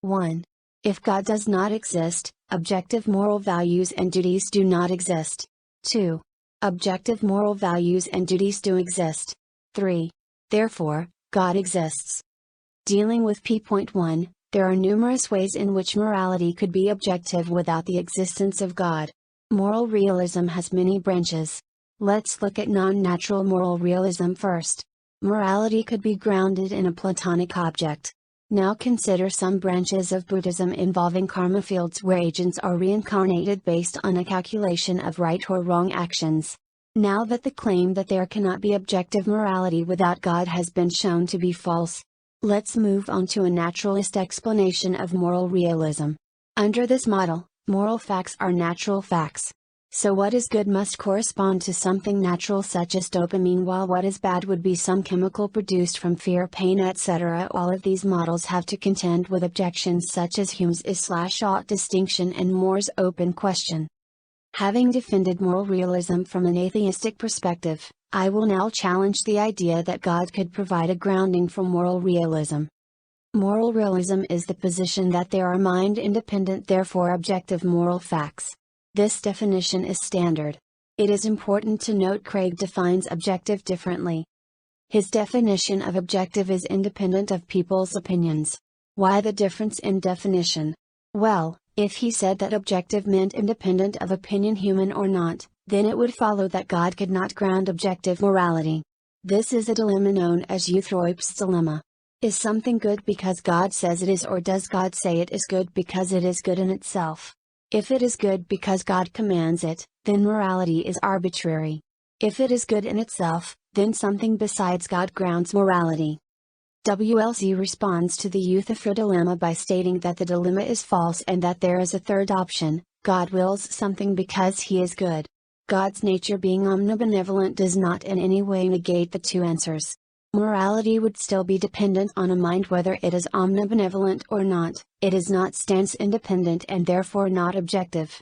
1. If God does not exist, objective moral values and duties do not exist. 2. Objective moral values and duties do exist. 3. Therefore, God exists. Dealing with P.1, there are numerous ways in which morality could be objective without the existence of God. Moral realism has many branches. Let's look at non-natural moral realism first. Morality could be grounded in a Platonic object. Now consider some branches of Buddhism involving karma fields where agents are reincarnated based on a calculation of right or wrong actions. Now that the claim that there cannot be objective morality without God has been shown to be false, let's move on to a naturalist explanation of moral realism. Under this model, moral facts are natural facts. So what is good must correspond to something natural such as dopamine, while what is bad would be some chemical produced from fear, pain, etc. All of these models have to contend with objections such as Hume's is/ought distinction and Moore's open question. Having defended moral realism from an atheistic perspective, I will now challenge the idea that God could provide a grounding for moral realism. Moral realism is the position that there are mind-independent, therefore objective moral facts. This definition is standard. It is important to note Craig defines objective differently. His definition of objective is independent of people's opinions. Why the difference in definition? Well, if he said that objective meant independent of opinion, human or not, then it would follow that God could not ground objective morality. This is a dilemma known as Euthrope's dilemma. Is something good because God says it is, or does God say it is good because it is good in itself? If it is good because God commands it, then morality is arbitrary. If it is good in itself, then something besides God grounds morality. WLZ responds to the Euthyphro dilemma by stating that the dilemma is false and that there is a third option: God wills something because he is good. God's nature being omnibenevolent does not in any way negate the two answers. Morality would still be dependent on a mind whether it is omnibenevolent or not. It is not stance independent and therefore not objective.